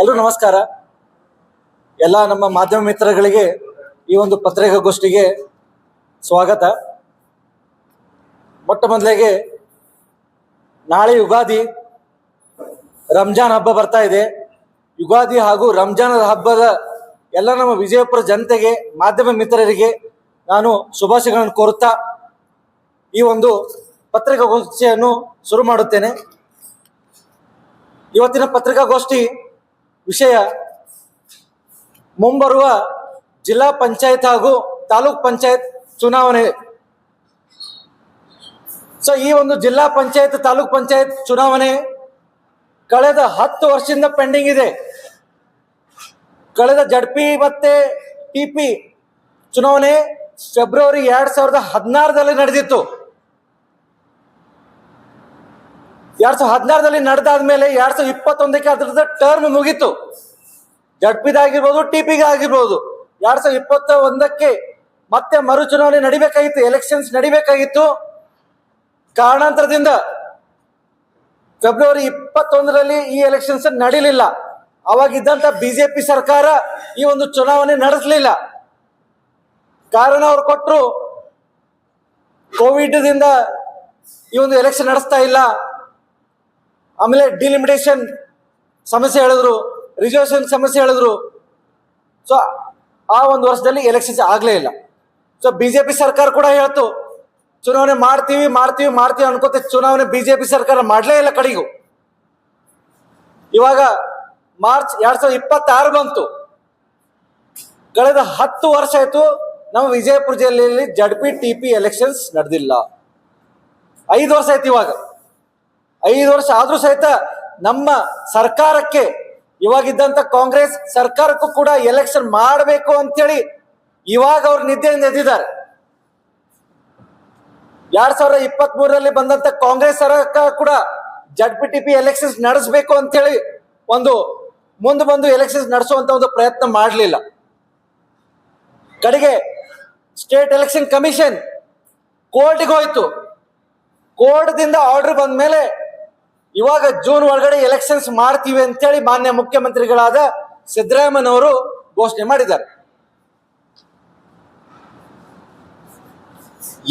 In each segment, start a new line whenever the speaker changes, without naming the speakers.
ಎಲ್ಲರೂ ನಮಸ್ಕಾರ. ಎಲ್ಲ ನಮ್ಮ ಮಾಧ್ಯಮ ಮಿತ್ರಗಳಿಗೆ ಈ ಒಂದು ಪತ್ರಿಕಾಗೋಷ್ಠಿಗೆ ಸ್ವಾಗತ. ಮೊಟ್ಟ ಮೊದಲಿಗೆ ನಾಳೆ ಯುಗಾದಿ, ರಂಜಾನ್ ಹಬ್ಬ ಬರ್ತಾ ಇದೆ. ಯುಗಾದಿ ಹಾಗೂ ರಂಜಾನ್ ಹಬ್ಬದ ಎಲ್ಲ ನಮ್ಮ ವಿಜಯಪುರ ಜನತೆಗೆ, ಮಾಧ್ಯಮ ಮಿತ್ರರಿಗೆ ನಾನು ಶುಭಾಶಯಗಳನ್ನು ಕೋರುತ್ತಾ ಈ ಒಂದು ಪತ್ರಿಕಾಗೋಷ್ಠಿಯನ್ನು ಶುರು ಮಾಡುತ್ತೇನೆ. ಇವತ್ತಿನ ಪತ್ರಿಕಾಗೋಷ್ಠಿ ವಿಷಯ ಮುಂಬರುವ ಜಿಲ್ಲಾ ಪಂಚಾಯತ್ ಹಾಗೂ ತಾಲೂಕ್ ಪಂಚಾಯತ್ ಚುನಾವಣೆ. ಈ ಒಂದು ಜಿಲ್ಲಾ ಪಂಚಾಯತ್ ತಾಲೂಕ್ ಪಂಚಾಯತ್ ಚುನಾವಣೆ ಕಳೆದ 10 ವರ್ಷದಿಂದ ಪೆಂಡಿಂಗ್ ಇದೆ. ಕಳೆದ ಜಡ್ಪಿ ಮತ್ತೆ ಟಿಪಿ ಚುನಾವಣೆ ಫೆಬ್ರವರಿ 2016ರಲ್ಲಿ ನಡೆದಿತ್ತು. 2016ರಲ್ಲಿ ನಡೆದಾದ್ಮೇಲೆ 2021ಕ್ಕೆ ಅದರದ ಟರ್ಮ್ ಮುಗೀತು. ಜಡ್ಪಿದಾಗಿರ್ಬೋದು, ಟಿಪಿಗೆ ಆಗಿರ್ಬೋದು. 2021ಕ್ಕೆ ಮತ್ತೆ ಮರು ಚುನಾವಣೆ ನಡಿಬೇಕಾಗಿತ್ತು, ಎಲೆಕ್ಷನ್ಸ್ ನಡಿಬೇಕಾಗಿತ್ತು. ಕಾರಣಾಂತರದಿಂದ ಫೆಬ್ರವರಿ 21ರಲ್ಲಿ ಈ ಎಲೆಕ್ಷನ್ಸ್ ನಡೀಲಿಲ್ಲ. ಅವಾಗಿದ್ದಂತ ಬಿಜೆಪಿ ಸರ್ಕಾರ ಈ ಒಂದು ಚುನಾವಣೆ ನಡೆಸಲಿಲ್ಲ. ಕಾರಣ ಅವ್ರು ಕೊಟ್ಟರು, ಕೋವಿಡ್ ದಿಂದ ಈ ಒಂದು ಎಲೆಕ್ಷನ್ ನಡೆಸ್ತಾ ಇಲ್ಲ. ಆಮೇಲೆ ಡಿಲಿಮಿಟೇಷನ್ ಸಮಸ್ಯೆ ಹೇಳಿದ್ರು, ರಿಸರ್ವೇಷನ್ ಸಮಸ್ಯೆ ಹೇಳಿದ್ರು. ಸೊ ಆ ಒಂದು ವರ್ಷದಲ್ಲಿ ಎಲೆಕ್ಷನ್ಸ್ ಆಗಲೇ ಇಲ್ಲ. ಸೊ ಬಿಜೆಪಿ ಸರ್ಕಾರ ಕೂಡ ಹೇಳ್ತು ಚುನಾವಣೆ ಮಾಡ್ತೀವಿ ಮಾಡ್ತೀವಿ ಮಾಡ್ತೀವಿ ಅನ್ಕೋತ ಚುನಾವಣೆ ಬಿಜೆಪಿ ಸರ್ಕಾರ ಮಾಡಲೇ ಇಲ್ಲ. ಕಡೆಗೂ ಇವಾಗ ಮಾರ್ಚ್ 2026 ಬಂತು. ಕಳೆದ 10 ವರ್ಷ ಆಯ್ತು ನಮ್ಮ ವಿಜಯಪುರ ಜಿಲ್ಲೆಯಲ್ಲಿ ಜಡ್ಪಿ ಟಿಪಿ ಎಲೆಕ್ಷನ್ಸ್ ನಡೆದಿಲ್ಲ. 5 ವರ್ಷ ಆಯ್ತು. ಇವಾಗ 5 ವರ್ಷ ಆದ್ರೂ ಸಹಿತ ನಮ್ಮ ಸರ್ಕಾರಕ್ಕೆ, ಇವಾಗಿದ್ದಂತ ಕಾಂಗ್ರೆಸ್ ಸರ್ಕಾರಕ್ಕೂ ಕೂಡ ಎಲೆಕ್ಷನ್ ಮಾಡಬೇಕು ಅಂತೇಳಿ ಇವಾಗ ಅವ್ರು ನಿದ್ದೆಯಿಂದ ಎದ್ದಿದ್ದಾರೆ. 2023ರಲ್ಲಿ ಬಂದಂತ ಕಾಂಗ್ರೆಸ್ ಸರ್ಕಾರ ಕೂಡ ಜಡ್ಪಿ ಟಿಪಿ ಎಲೆಕ್ಷನ್ಸ್ ನಡೆಸಬೇಕು ಅಂತೇಳಿ ಒಂದು ಮುಂದೆ ಬಂದು ಎಲೆಕ್ಷನ್ಸ್ ನಡೆಸುವಂತ ಒಂದು ಪ್ರಯತ್ನ ಮಾಡಲಿಲ್ಲ. ಕಡೆಗೆ ಸ್ಟೇಟ್ ಎಲೆಕ್ಷನ್ ಕಮಿಷನ್ ಕೋರ್ಟ್ಗೆ ಹೋಯ್ತು. ಕೋರ್ಟ್ದಿಂದ ಆರ್ಡರ್ ಬಂದ ಮೇಲೆ ಇವಾಗ ಜೂನ್ ಒಳಗಡೆ ಎಲೆಕ್ಷನ್ಸ್ ಮಾಡ್ತೀವಿ ಅಂತೇಳಿ ಮಾನ್ಯ ಮುಖ್ಯಮಂತ್ರಿಗಳಾದ ಸಿದ್ದರಾಮಯ್ಯನವರು ಘೋಷಣೆ ಮಾಡಿದ್ದಾರೆ.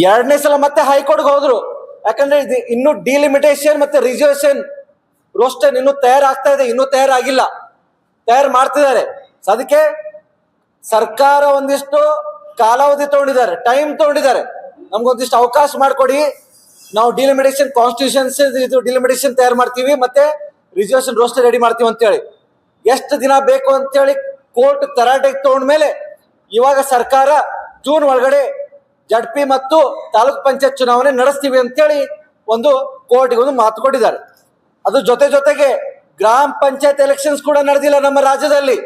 2ನೇ ಸಲ ಮತ್ತೆ ಹೈಕೋರ್ಟ್ಗೆ ಹೋದ್ರು. ಯಾಕಂದ್ರೆ ಇದು ಇನ್ನು ಡಿಲಿಮಿಟೇಷನ್ ಮತ್ತೆ ರಿಸರ್ವೇಷನ್ ರೋಸ್ಟರ್ ಇನ್ನೂ ತಯಾರಾಗ್ತಾ ಇದೆ, ಇನ್ನೂ ತಯಾರಾಗಿಲ್ಲ, ತಯಾರು ಮಾಡ್ತಿದ್ದಾರೆ. ಅದಕ್ಕೆ ಸರ್ಕಾರ ಒಂದಿಷ್ಟು ಕಾಲಾವಧಿ ತಗೊಂಡಿದ್ದಾರೆ, ಟೈಮ್ ತಗೊಂಡಿದ್ದಾರೆ. ನಮ್ಗೊಂದಿಷ್ಟು ಅವಕಾಶ ಮಾಡಿಕೊಡಿ, ನಾವು ಡಿಲಿಮಿಟೇಷನ್ ಕಾನ್ಸ್ಟಿಟ್ಯೂಷನ್ಸ್ ಇದು ಡಿಲಿಮಿಟೇಷನ್ ತಯಾರು ಮಾಡ್ತೀವಿ, ಮತ್ತೆ ರಿಸರ್ವೇಷನ್ ರೋಸ್ಟರ್ ರೆಡಿ ಮಾಡ್ತೀವಿ ಅಂತೇಳಿ. ಎಷ್ಟು ದಿನ ಬೇಕು ಅಂತೇಳಿ ಕೋರ್ಟ್ ತರಾಟೆಗೆ ತಗೊಂಡ್ಮೇಲೆ ಇವಾಗ ಸರ್ಕಾರ ಜೂನ್ ಒಳಗಡೆ ಜಡ್ಪಿ ಮತ್ತು ತಾಲೂಕ್ ಪಂಚಾಯತ್ ಚುನಾವಣೆ ನಡೆಸ್ತೀವಿ ಅಂತೇಳಿ ಒಂದು ಕೋರ್ಟ್ಗೆ ಒಂದು ಮಾತು ಕೊಟ್ಟಿದ್ದಾರೆ. ಅದು ಜೊತೆಗೆ ಗ್ರಾಮ ಪಂಚಾಯತ್ ಎಲೆಕ್ಷನ್ಸ್ ಕೂಡ ನಡೆದಿಲ್ಲ ನಮ್ಮ ರಾಜ್ಯದಲ್ಲಿ.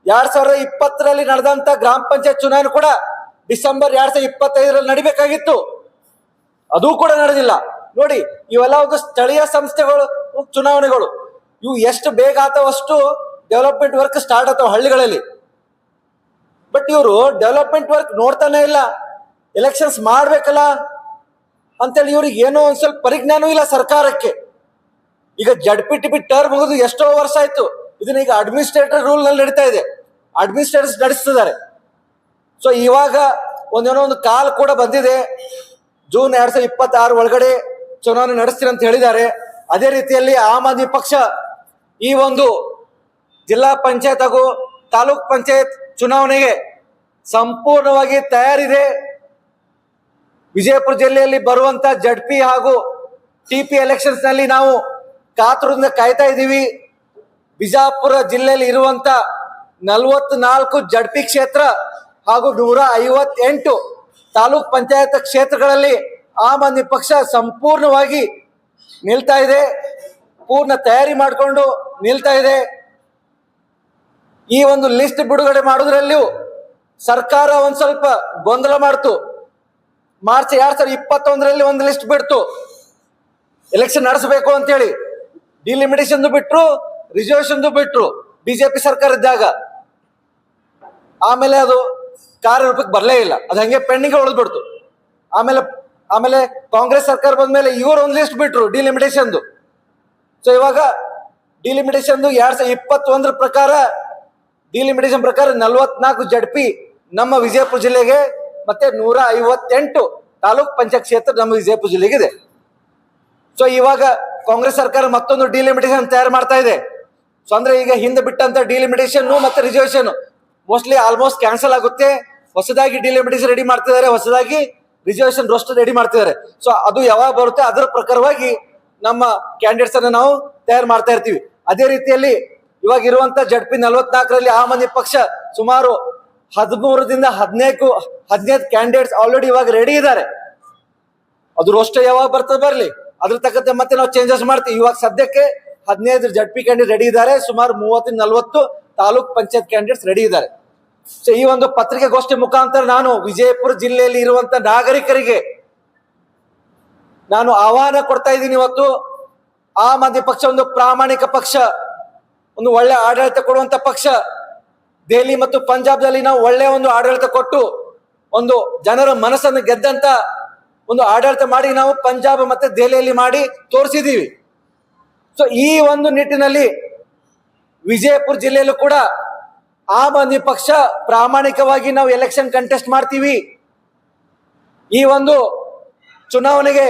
2020ರಲ್ಲಿ ನಡೆದಂತ ಗ್ರಾಮ ಪಂಚಾಯತ್ ಚುನಾವಣೆ ಕೂಡ ಡಿಸೆಂಬರ್ 2025ರಲ್ಲಿ ನಡಿಬೇಕಾಗಿತ್ತು, ಅದು ಕೂಡ ನಡೆದಿಲ್ಲ. ನೋಡಿ, ಇವೆಲ್ಲ ಒಂದು ಸ್ಥಳೀಯ ಸಂಸ್ಥೆಗಳು ಚುನಾವಣೆಗಳು. ಇವು ಎಷ್ಟು ಬೇಗ ಆತಾವ ಅಷ್ಟು ಡೆವಲಪ್ಮೆಂಟ್ ವರ್ಕ್ ಸ್ಟಾರ್ಟ್ ಆಗ್ತಾವ ಹಳ್ಳಿಗಳಲ್ಲಿ. ಬಟ್ ಇವರು ಡೆವಲಪ್ಮೆಂಟ್ ವರ್ಕ್ ನೋಡ್ತಾನೆ ಇಲ್ಲ, ಎಲೆಕ್ಷನ್ಸ್ ಮಾಡ್ಬೇಕಲ್ಲ ಅಂತೇಳಿ ಇವ್ರಿಗೆ ಏನೋ ಒಂದ್ ಸ್ವಲ್ಪ ಪರಿಜ್ಞಾನವೂ ಇಲ್ಲ ಸರ್ಕಾರಕ್ಕೆ. ಈಗ ಜಡ್ಪಿ ಟಿಪಿ ಟರ್ಮ್ ಮುಗಿದು ಎಷ್ಟೋ ವರ್ಷ ಆಯ್ತು. ಇದನ್ನ ಈಗ ಅಡ್ಮಿನಿಸ್ಟ್ರೇಟರ್ ರೂಲ್ ನಲ್ಲಿ ನಡೀತಾ ಇದೆ, ಅಡ್ಮಿನಿಸ್ಟ್ರೇಟರ್ಸ್ ನಡೆಸ್ತಿದ್ದಾರೆ. ಸೊ ಇವಾಗ ಒಂದೇನೋ ಒಂದು ಕಾಲ್ ಕೂಡ ಬಂದಿದೆ, ಜೂನ್ 2026 ಒಳಗಡೆ ಚುನಾವಣೆ ನಡೆಸ್ತೀರಿ ಅಂತ ಹೇಳಿದ್ದಾರೆ. ಅದೇ ರೀತಿಯಲ್ಲಿ ಆಮ್ ಆದ್ಮಿ ಪಕ್ಷ ಈ ಒಂದು ಜಿಲ್ಲಾ ಪಂಚಾಯತ್ ಹಾಗೂ ತಾಲೂಕ್ ಪಂಚಾಯತ್ ಚುನಾವಣೆಗೆ ಸಂಪೂರ್ಣವಾಗಿ ತಯಾರಿದೆ. ವಿಜಯಪುರ ಜಿಲ್ಲೆಯಲ್ಲಿ ಬರುವಂತ ಜಡ್ಪಿ ಹಾಗೂ ಟಿಪಿ ಎಲೆಕ್ಷನ್ಸ್ ನಲ್ಲಿ ನಾವು ಕಾತುರದಿಂದ ಕಾಯ್ತಾ ಇದ್ದೀವಿ. ಬಿಜಾಪುರ ಜಿಲ್ಲೆಯಲ್ಲಿ ಇರುವಂತ 44 ಜಡ್ಪಿ ಕ್ಷೇತ್ರ ಹಾಗೂ 158 ತಾಲೂಕ್ ಪಂಚಾಯತ್ ಕ್ಷೇತ್ರಗಳಲ್ಲಿ ಆಮ್ ಆದ್ಮಿ ಪಕ್ಷ ಸಂಪೂರ್ಣವಾಗಿ ನಿಲ್ತಾ ಇದೆ, ಪೂರ್ಣ ತಯಾರಿ ಮಾಡಿಕೊಂಡು ನಿಲ್ತಾ ಇದೆ. ಈ ಒಂದು ಲಿಸ್ಟ್ ಬಿಡುಗಡೆ ಮಾಡೋದ್ರಲ್ಲಿಯೂ ಸರ್ಕಾರ ಒಂದ್ ಸ್ವಲ್ಪ ಗೊಂದಲ ಮಾಡ್ತು. ಮಾರ್ಚ್ 2021ರಲ್ಲಿ ಒಂದು ಲಿಸ್ಟ್ ಬಿಡ್ತು, ಎಲೆಕ್ಷನ್ ನಡೆಸಬೇಕು ಅಂತೇಳಿ. ಡಿಲಿಮಿಟೇಷನ್ ಬಿಟ್ರು, ರಿಸರ್ವೇಷನ್ ಬಿಟ್ರು ಬಿಜೆಪಿ ಸರ್ಕಾರ ಇದ್ದಾಗ. ಆಮೇಲೆ ಅದು ಕಾರ್ಯರೂಪಕ್ಕೆ ಬರಲೇ ಇಲ್ಲ, ಅದು ಹಂಗೆ ಪೆಂಡಿಂಗ್ ಉಳಿದ್ಬಿಡ್ತು. ಆಮೇಲೆ ಕಾಂಗ್ರೆಸ್ ಸರ್ಕಾರ ಬಂದ್ಮೇಲೆ ಇವರು ಒಂದು ಲಿಸ್ಟ್ ಬಿಟ್ರು ಡಿಲಿಮಿಟೇಷನ್ದು. ಸೊ ಇವಾಗ ಡಿಲಿಮಿಟೇಷನ್ 2021 ಪ್ರಕಾರ ಡಿಲಿಮಿಟೇಷನ್ ಪ್ರಕಾರ 44 ಜಡ್ಪಿ ನಮ್ಮ ವಿಜಯಪುರ ಜಿಲ್ಲೆಗೆ ಮತ್ತೆ 158 ತಾಲೂಕ್ ಪಂಚಾಯತ್ ಕ್ಷೇತ್ರ ನಮ್ಮ ವಿಜಯಪುರ ಜಿಲ್ಲೆಗೆ ಇದೆ. ಸೊ ಇವಾಗ ಕಾಂಗ್ರೆಸ್ ಸರ್ಕಾರ ಮತ್ತೊಂದು ಡಿಲಿಮಿಟೇಷನ್ ತಯಾರು ಮಾಡ್ತಾ ಇದೆ. ಸೊ ಅಂದ್ರೆ ಈಗ ಹಿಂದೆ ಬಿಟ್ಟಂತ ಡಿಲಿಮಿಟೇಷನ್ ಮತ್ತೆ ರಿಸರ್ವೇಶನ್ ಮೋಸ್ಟ್ಲಿ ಆಲ್ಮೋಸ್ಟ್ ಕ್ಯಾನ್ಸಲ್ ಆಗುತ್ತೆ. ಹೊಸದಾಗಿ ಡಿಲಿಮಿಟೇಷನ್ ರೆಡಿ ಮಾಡ್ತಿದ್ದಾರೆ, ಹೊಸದಾಗಿ ರಿಸರ್ವೇಶನ್ ರೋಸ್ಟರ್ ರೆಡಿ ಮಾಡ್ತಿದ್ದಾರೆ. ಸೊ ಅದು ಯಾವಾಗ ಬರುತ್ತೆ ಅದರ ಪ್ರಕಾರವಾಗಿ ನಮ್ಮ ಕ್ಯಾಂಡಿಡೇಟ್ಸ್ ಅನ್ನ ನಾವು ತಯಾರು ಮಾಡ್ತಾ ಇರ್ತೀವಿ. ಅದೇ ರೀತಿಯಲ್ಲಿ ಇವಾಗ ಇರುವಂತ ಜಡ್ಪಿ 44ರಲ್ಲಿ ಆಮ್ ಆದ್ಮಿ ಪಕ್ಷ ಸುಮಾರು 13ರಿಂದ 15 ಕ್ಯಾಂಡಿಡೇಟ್ಸ್ ಆಲ್ರೆಡಿ ಇವಾಗ ರೆಡಿ ಇದ್ದಾರೆ. ಅದು ರೋಸ್ಟರ್ ಯಾವಾಗ ಬರ್ತದೆ ಬರಲಿ, ಅದ್ರ ತಕ್ಕಂತೆ ಮತ್ತೆ ನಾವು ಚೇಂಜಸ್ ಮಾಡ್ತೀವಿ. ಇವಾಗ ಸದ್ಯಕ್ಕೆ 15 ಜಡ್ಪಿ ಕ್ಯಾಂಡಿಡೇಟ್ ರೆಡಿ ಇದ್ದಾರೆ, ಸುಮಾರು 30-40 ತಾಲೂಕ್ ಪಂಚಾಯತ್ ಕ್ಯಾಂಡಿಡೇಟ್ಸ್ ರೆಡಿ ಇದ್ದಾರೆ. ಸೊ ಈ ಒಂದು ಪತ್ರಿಕಾಗೋಷ್ಠಿ ಮುಖಾಂತರ ನಾನು ವಿಜಯಪುರ ಜಿಲ್ಲೆಯಲ್ಲಿ ಇರುವಂತ ನಾಗರಿಕರಿಗೆ ನಾನು ಆಹ್ವಾನ ಕೊಡ್ತಾ ಇದ್ದೀನಿ. ಇವತ್ತು ಆಮ್ ಆದ್ಮಿ ಪಕ್ಷ ಒಂದು ಪ್ರಾಮಾಣಿಕ ಪಕ್ಷ, ಒಂದು ಒಳ್ಳೆ ಆಡಳಿತ ಕೊಡುವಂತ ಪಕ್ಷ. ದೆಹಲಿ ಮತ್ತು ಪಂಜಾಬ್ದಲ್ಲಿ ನಾವು ಒಳ್ಳೆಯ ಒಂದು ಆಡಳಿತ ಕೊಟ್ಟು ಒಂದು ಜನರ ಮನಸ್ಸನ್ನು ಗೆದ್ದಂತ ಒಂದು ಆಡಳಿತ ಮಾಡಿ ನಾವು ಪಂಜಾಬ್ ಮತ್ತೆ ದೆಹಲಿಯಲ್ಲಿ ಮಾಡಿ ತೋರಿಸಿದೀವಿ. ಸೊ ಈ ಒಂದು ನಿಟ್ಟಿನಲ್ಲಿ ವಿಜಯಪುರ ಜಿಲ್ಲೆಯಲ್ಲೂ ಕೂಡ ಆಮ್ ಆದ್ಮಿ ಪಕ್ಷ ಪ್ರಾಮಾಣಿಕವಾಗಿ ನಾವು ಎಲೆಕ್ಷನ್ ಕಂಟೆಸ್ಟ್ ಮಾಡ್ತೀವಿ. ಈ ಒಂದು ಚುನಾವಣೆಗೆ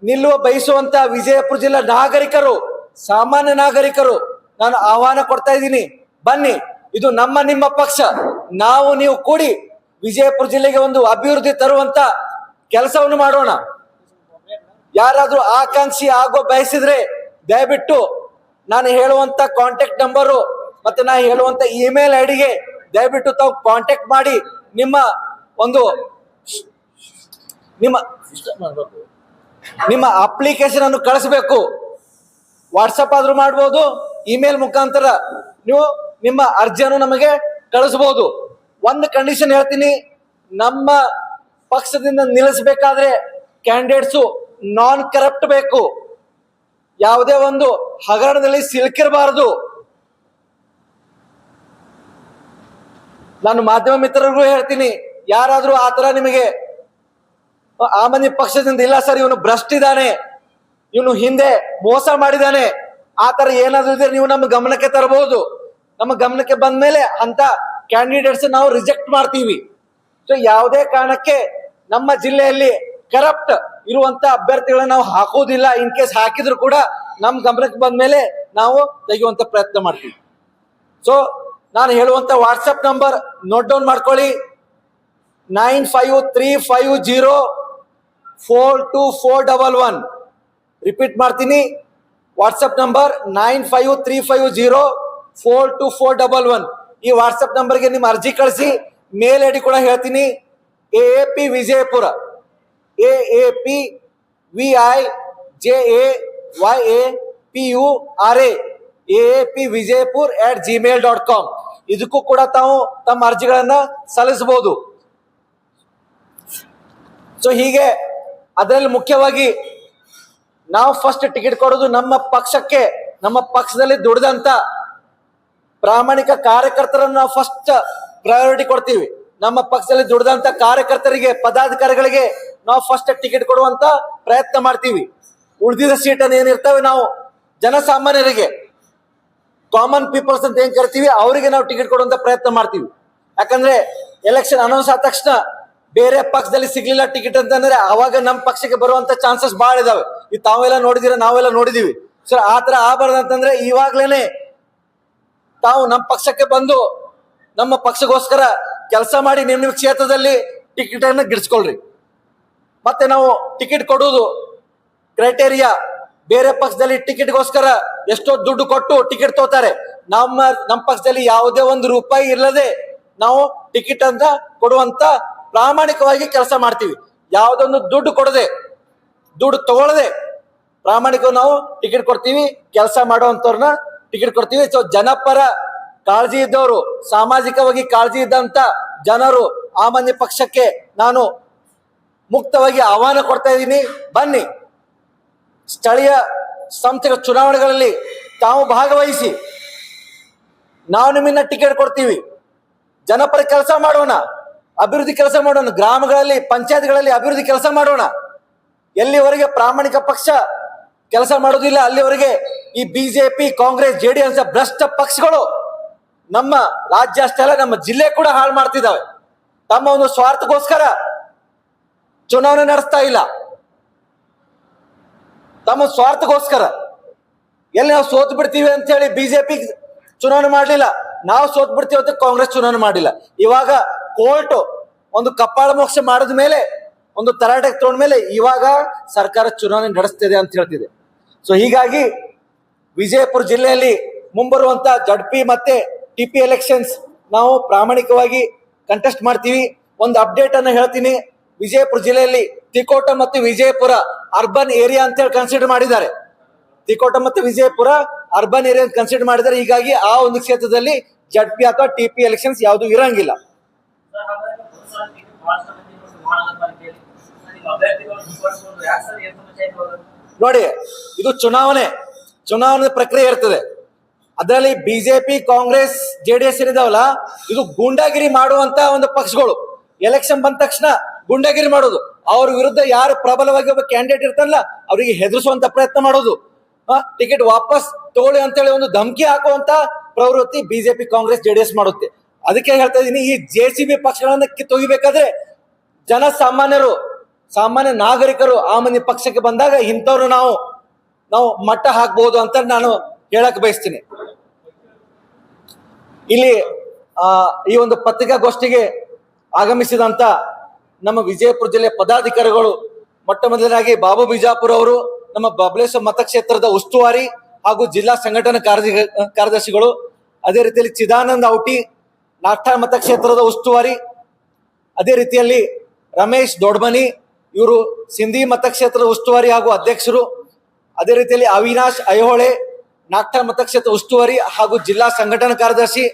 ನಿಲ್ಲುವ ಬಯಸುವಂತ ವಿಜಯಪುರ ಜಿಲ್ಲಾ ನಾಗರಿಕರು, ಸಾಮಾನ್ಯ ನಾಗರಿಕರು ನಾನು ಆಹ್ವಾನ ಕೊಡ್ತಾ ಇದ್ದೀನಿ. ಬನ್ನಿ, ಇದು ನಮ್ಮ ನಿಮ್ಮ ಪಕ್ಷ. ನಾವು ನೀವು ಕೂಡಿ ವಿಜಯಪುರ ಜಿಲ್ಲೆಗೆ ಒಂದು ಅಭಿವೃದ್ಧಿ ತರುವಂತ ಕೆಲಸವನ್ನು ಮಾಡೋಣ. ಯಾರಾದ್ರೂ ಆಕಾಂಕ್ಷಿ ಆಗೋ ಬಯಸಿದ್ರೆ ದಯವಿಟ್ಟು ನಾನು ಹೇಳುವಂತ ಕಾಂಟ್ಯಾಕ್ಟ್ ನಂಬರು ಮತ್ತೆ ನಾನು ಹೇಳುವಂತ ಇಮೇಲ್ ಐಡಿಗೆ ದಯವಿಟ್ಟು ತಾವು ಕಾಂಟ್ಯಾಕ್ಟ್ ಮಾಡಿ ನಿಮ್ಮ ಅಪ್ಲಿಕೇಶನ್ ಅನ್ನು ಕಳಿಸಬೇಕು. ವಾಟ್ಸಪ್ ಆದ್ರೂ ಮಾಡ್ಬೋದು, ಇಮೇಲ್ ಮುಖಾಂತರ ನೀವು ನಿಮ್ಮ ಅರ್ಜಿಯನ್ನು ನಮಗೆ ಕಳಿಸಬಹುದು. ಒಂದು ಕಂಡೀಷನ್ ಹೇಳ್ತೀನಿ, ನಮ್ಮ ಪಕ್ಷದಿಂದ ನಿಲ್ಲಿಸಬೇಕಾದ್ರೆ ಕ್ಯಾಂಡಿಡೇಟ್ಸು ನಾನ್ ಕರಪ್ಟ್ ಬೇಕು, ಯಾವುದೇ ಒಂದು ಹಗರಣದಲ್ಲಿ ಸಿಲುಕಿರಬಾರದು. ನಾನು ಮಾಧ್ಯಮ ಮಿತ್ರರಿಗೂ ಹೇಳ್ತೀನಿ, ಯಾರಾದ್ರೂ ಆತರ ನಿಮಗೆ ಆಮ್ ಆದ್ಮಿ ಪಕ್ಷದಿಂದ ಇಲ್ಲ ಸರ್ ಇವನು ಭ್ರಷ್ಟ ಇದ್ದಾನೆ, ಇವನು ಹಿಂದೆ ಮೋಸ ಮಾಡಿದಾನೆ, ಆತರ ಏನಾದ್ರೂ ಇದ್ರೆ ನೀವು ನಮ್ಮ ಗಮನಕ್ಕೆ ತರಬಹುದು. ನಮ್ಮ ಗಮನಕ್ಕೆ ಬಂದ ಮೇಲೆ ಅಂತ ಕ್ಯಾಂಡಿಡೇಟ್ಸ್ ನಾವು ರಿಜೆಕ್ಟ್ ಮಾಡ್ತೀವಿ. ಸೊ ಯಾವುದೇ ಕಾರಣಕ್ಕೆ ನಮ್ಮ ಜಿಲ್ಲೆಯಲ್ಲಿ ಕರಪ್ಟ್ ಇರುವಂತ ಅಭ್ಯರ್ಥಿಗಳನ್ನ ನಾವು ಹಾಕೋದಿಲ್ಲ. ಇನ್ ಕೇಸ್ ಹಾಕಿದ್ರು ಕೂಡ ನಮ್ಮ ಗಮನಕ್ಕೆ ಬಂದ ಮೇಲೆ ನಾವು ತೆಗೆಯುವಂತ ಪ್ರಯತ್ನ ಮಾಡ್ತೀವಿ. ಸೊ ನಾನು ಹೇಳುವಂತ ವಾಟ್ಸಪ್ ನಂಬರ್ ನೋಟ್ ಡೌನ್ ಮಾಡ್ಕೊಳ್ಳಿ, 9535042411. ರಿಪೀಟ್ ಮಾಡ್ತೀನಿ, ವಾಟ್ಸಪ್ ನಂಬರ್ 9535042411. ಈ ವಾಟ್ಸಪ್ ನಂಬರ್ಗೆ ನಿಮ್ಮ ಅರ್ಜಿ ಕಳಿಸಿ. ಮೇಲ್ ಐಡಿ ಕೂಡ ಹೇಳ್ತೀನಿ, AAP ವಿಜಯಪುರ, AAPVIJAYAPURA AAPvijaypur@gmail.com. ಇದಕ್ಕೂ ಕೂಡ ತಾವು ತಮ್ಮ ಅರ್ಜಿಗಳನ್ನ ಸಲ್ಲಿಸಬಹುದು. ಸೊ ಹೀಗೆ ಅದರಲ್ಲಿ ಮುಖ್ಯವಾಗಿ ನಾವು ಫಸ್ಟ್ ಟಿಕೆಟ್ ಕೊಡೋದು ನಮ್ಮ ಪಕ್ಷಕ್ಕೆ, ನಮ್ಮ ಪಕ್ಷದಲ್ಲಿ ದುಡಿದಂತ ಪ್ರಾಮಾಣಿಕ ಕಾರ್ಯಕರ್ತರನ್ನು ನಾವು ಫಸ್ಟ್ ಪ್ರಯಾರಿಟಿ ಕೊಡ್ತೀವಿ. ನಮ್ಮ ಪಕ್ಷದಲ್ಲಿ ದುಡಿದಂತ ಕಾರ್ಯಕರ್ತರಿಗೆ, ಪದಾಧಿಕಾರಿಗಳಿಗೆ ನಾವು ಫಸ್ಟ್ ಟಿಕೆಟ್ ಕೊಡುವಂತ ಪ್ರಯತ್ನ ಮಾಡ್ತೀವಿ. ಉಳಿದಿದ ಸೀಟನ್ನು ಏನಿರ್ತವೆ ನಾವು ಜನಸಾಮಾನ್ಯರಿಗೆ, ಕಾಮನ್ ಪೀಪಲ್ಸ್ ಅಂತ ಏನ್ ಕರಿತೀವಿ, ಅವರಿಗೆ ನಾವು ಟಿಕೆಟ್ ಕೊಡುವಂತ ಪ್ರಯತ್ನ ಮಾಡ್ತೀವಿ. ಯಾಕಂದ್ರೆ ಎಲೆಕ್ಷನ್ ಅನೌನ್ಸ್ ಆದ ತಕ್ಷಣ ಬೇರೆ ಪಕ್ಷದಲ್ಲಿ ಸಿಗ್ಲಿಲ್ಲ ಟಿಕೆಟ್ ಅಂತಂದ್ರೆ ಅವಾಗ ನಮ್ಮ ಪಕ್ಷಕ್ಕೆ ಬರುವಂತ ಚಾನ್ಸಸ್ ಬಹಳ ಇದಾವೆ. ಇದು ತಾವೆಲ್ಲ ನೋಡಿದಿರ, ನಾವೆಲ್ಲ ನೋಡಿದೀವಿ. ಸೊ ಆತರ ಆಗಬಾರ್ದಂತಂದ್ರೆ ಇವಾಗ್ಲೇನೆ ತಾವು ನಮ್ಮ ಪಕ್ಷಕ್ಕೆ ಬಂದು ನಮ್ಮ ಪಕ್ಷಗೋಸ್ಕರ ಕೆಲಸ ಮಾಡಿ ನಿಮ್ಮ ಕ್ಷೇತ್ರದಲ್ಲಿ ಟಿಕೆಟ್ ಅನ್ನ ಗಿಡಿಸ್ಕೊಳ್ರಿ. ಮತ್ತೆ ನಾವು ಟಿಕೆಟ್ ಕೊಡುವುದು ಕ್ರೈಟೇರಿಯಾ, ಬೇರೆ ಪಕ್ಷದಲ್ಲಿ ಟಿಕೆಟ್ಗೋಸ್ಕರ ಎಷ್ಟೋ ದುಡ್ಡು ಕೊಟ್ಟು ಟಿಕೆಟ್ ತೋತಾರೆ. ನಮ್ಮ ಪಕ್ಷದಲ್ಲಿ ಯಾವುದೇ ಒಂದು ರೂಪಾಯಿ ಇಲ್ಲದೆ ನಾವು ಟಿಕೆಟ್ ಅಂತ ಕೊಡುವಂತ ಪ್ರಾಮಾಣಿಕವಾಗಿ ಕೆಲಸ ಮಾಡ್ತೀವಿ. ಯಾವುದೊಂದು ದುಡ್ಡು ಕೊಡದೆ, ದುಡ್ಡು ತಗೊಳ್ಳದೆ ಪ್ರಾಮಾಣಿಕ ನಾವು ಟಿಕೆಟ್ ಕೊಡ್ತೀವಿ. ಕೆಲಸ ಮಾಡುವಂತವ್ರನ್ನ ಟಿಕೆಟ್ ಕೊಡ್ತೀವಿ. ಸೊ ಜನಪರ ಕಾಳಜಿ ಇದ್ದವರು, ಸಾಮಾಜಿಕವಾಗಿ ಕಾಳಜಿ ಇದ್ದಂತ ಜನರು ಆಮ್ ಆದ್ಮಿ ಪಕ್ಷಕ್ಕೆ ನಾನು ಮುಕ್ತವಾಗಿ ಆಹ್ವಾನ ಕೊಡ್ತಾ ಇದ್ದೀನಿ. ಬನ್ನಿ, ಸ್ಥಳೀಯ ಸಂಸ್ಥೆಗಳ ಚುನಾವಣೆಗಳಲ್ಲಿ ತಾವು ಭಾಗವಹಿಸಿ. ನಾವು ನಿಮ್ಮನ್ನ ಟಿಕೆಟ್ ಕೊಡ್ತೀವಿ. ಜನಪರ ಕೆಲಸ ಮಾಡೋಣ, ಅಭಿವೃದ್ಧಿ ಕೆಲಸ ಮಾಡೋಣ, ಗ್ರಾಮಗಳಲ್ಲಿ ಪಂಚಾಯತ್ಗಳಲ್ಲಿ ಅಭಿವೃದ್ಧಿ ಕೆಲಸ ಮಾಡೋಣ. ಎಲ್ಲಿವರೆಗೆ ಪ್ರಾಮಾಣಿಕ ಪಕ್ಷ ಕೆಲಸ ಮಾಡೋದಿಲ್ಲ ಅಲ್ಲಿವರೆಗೆ ಈ ಬಿಜೆಪಿ ಕಾಂಗ್ರೆಸ್ ಜೆಡಿಎಸ್ ಭ್ರಷ್ಟ ಪಕ್ಷಗಳು ನಮ್ಮ ರಾಜ್ಯ ಅಷ್ಟೇ ಅಲ್ಲ ನಮ್ಮ ಜಿಲ್ಲೆ ಕೂಡ ಹಾಳು ಮಾಡ್ತಿದ್ದಾವೆ. ತಮ್ಮ ಒಂದು ಸ್ವಾರ್ಥಕ್ಕೋಸ್ಕರ ಚುನಾವಣೆ ನಡೆಸ್ತಾ ಇಲ್ಲ. ತಮ್ಮ ಸ್ವಾರ್ಥಕ್ಕೋಸ್ಕರ ಎಲ್ಲಿ ನಾವು ಸೋತ್ ಬಿಡ್ತೀವಿ ಅಂತ ಹೇಳಿ ಬಿಜೆಪಿ ಚುನಾವಣೆ ಮಾಡಲಿಲ್ಲ, ನಾವು ಸೋತ್ ಬಿಡ್ತೀವಿ ಅಂತ ಕಾಂಗ್ರೆಸ್ ಚುನಾವಣೆ ಮಾಡಿಲ್ಲ. ಇವಾಗ ಕೋರ್ಟ್ ಒಂದು ಕಪಾಳ ಮೋಕ್ಷ ಮಾಡಿದ ಮೇಲೆ, ಒಂದು ತರಾಟೆಗೆ ತಗೊಂಡ ಮೇಲೆ ಇವಾಗ ಸರ್ಕಾರ ಚುನಾವಣೆ ನಡೆಸ್ತಿದೆ ಅಂತ ಹೇಳ್ತಿದೆ. ಸೊ ಹೀಗಾಗಿ ವಿಜಯಪುರ ಜಿಲ್ಲೆಯಲ್ಲಿ ಮುಂಬರುವಂತ ಜಡ್ಪಿ ಮತ್ತೆ ಟಿಪಿ ಎಲೆಕ್ಷನ್ಸ್ ನಾವು ಪ್ರಾಮಾಣಿಕವಾಗಿ ಕಂಟೆಸ್ಟ್ ಮಾಡ್ತೀವಿ. ಒಂದು ಅಪ್ಡೇಟ್ ಅನ್ನು ಹೇಳ್ತೀನಿ. ವಿಜಯಪುರ ಜಿಲ್ಲೆಯಲ್ಲಿ ತಿಕೋಟ ಮತ್ತು ವಿಜಯಪುರ ಅರ್ಬನ್ ಏರಿಯಾ ಅಂತ ಹೇಳಿ ಕನ್ಸಿಡರ್ ಮಾಡಿದ್ದಾರೆ. ತಿಕೋಟ ಮತ್ತು ವಿಜಯಪುರ ಅರ್ಬನ್ ಏರಿಯಾ ಕನ್ಸಿಡರ್ ಮಾಡಿದ್ದಾರೆ. ಹೀಗಾಗಿ ಆ ಒಂದು ಕ್ಷೇತ್ರದಲ್ಲಿ ಜಡ್ಪಿ ಅಥವಾ ಟಿಪಿ ಎಲೆಕ್ಷನ್ಸ್ ಯಾವುದು ಇರಂಗಿಲ್ಲ. ನೋಡಿ, ಇದು ಚುನಾವಣೆ ಪ್ರಕ್ರಿಯೆ ಇರ್ತದೆ. ಅದರಲ್ಲಿ ಬಿಜೆಪಿ ಕಾಂಗ್ರೆಸ್ ಜೆಡಿಎಸ್ ಏನಿದಾವಲ್ಲ, ಇದು ಗೂಂಡಾಗಿರಿ ಮಾಡುವಂತ ಒಂದು ಪಕ್ಷಗಳು. ಎಲೆಕ್ಷನ್ ಬಂದ ತಕ್ಷಣ ಗೂಂಡಾಗಿರಿ ಮಾಡೋದು, ಅವ್ರ ವಿರುದ್ಧ ಯಾರು ಪ್ರಬಲವಾಗಿ ಒಬ್ಬ ಕ್ಯಾಂಡಿಡೇಟ್ ಇರ್ತಾರಲ್ಲ ಅವರಿಗೆ ಹೆದರಿಸುವಂತ ಪ್ರಯತ್ನ ಮಾಡೋದು, ಟಿಕೆಟ್ ವಾಪಸ್ ತಗೊಳ್ಳಿ ಅಂತೇಳಿ ಒಂದು ಧಮಕಿ ಹಾಕುವಂತ ಪ್ರವೃತ್ತಿ ಬಿಜೆಪಿ ಕಾಂಗ್ರೆಸ್ ಜೆಡಿಎಸ್ ಮಾಡುತ್ತೆ. ಅದಕ್ಕೆ ಹೇಳ್ತಾ ಇದೀನಿ, ಈ ಜೆಸಿಬಿ ಪಕ್ಷಗಳನ್ನ ಕಿತ್ತೊಗಿಬೇಕಾದ್ರೆ ಸಾಮಾನ್ಯ ನಾಗರಿಕರು ಆಮನಿ ಪಕ್ಷಕ್ಕೆ ಬಂದಾಗ ಇಂಥವ್ರು ನಾವು ಮಟ್ಟ ಹಾಕ್ಬಹುದು ಅಂತ ನಾನು ಹೇಳಕ್ ಬಯಸ್ತೀನಿ. ಇಲ್ಲಿ ಈ ಒಂದು ಪತ್ರಿಕಾಗೋಷ್ಠಿಗೆ ಆಗಮಿಸಿದಂತ ನಮ್ಮ ವಿಜಯಪುರ ಜಿಲ್ಲೆ ಪದಾಧಿಕಾರಿಗಳು, ಮೊಟ್ಟ ಮೊದಲನಾಗಿ ಬಾಬು ಬಿಜಾಪುರ್ ಅವರು ನಮ್ಮ ಬಬಲೇಶ್ವರ ಮತಕ್ಷೇತ್ರದ ಉಸ್ತುವಾರಿ ಹಾಗೂ ಜಿಲ್ಲಾ ಸಂಘಟನಾ ಕಾರ್ಯದರ್ಶಿಗಳು, ಅದೇ ರೀತಿಯಲ್ಲಿ ಚಿದಾನಂದ ಔಟಿ ನಾಗ್ಠಾ ಮತಕ್ಷೇತ್ರದ ಉಸ್ತುವಾರಿ, ಅದೇ ರೀತಿಯಲ್ಲಿ ರಮೇಶ್ ದೊಡ್ಮನಿ ಇವರು ಸಿಂಧಿ ಮತಕ್ಷೇತ್ರದ ಉಸ್ತುವಾರಿ ಹಾಗೂ ಅಧ್ಯಕ್ಷರು, ಅದೇ ರೀತಿಯಲ್ಲಿ ಅವಿನಾಶ್ ಐಹೊಳೆ ನಾಗ್ಠಾ ಮತಕ್ಷೇತ್ರ ಉಸ್ತುವಾರಿ ಹಾಗೂ ಜಿಲ್ಲಾ ಸಂಘಟನಾ ಕಾರ್ಯದರ್ಶಿ,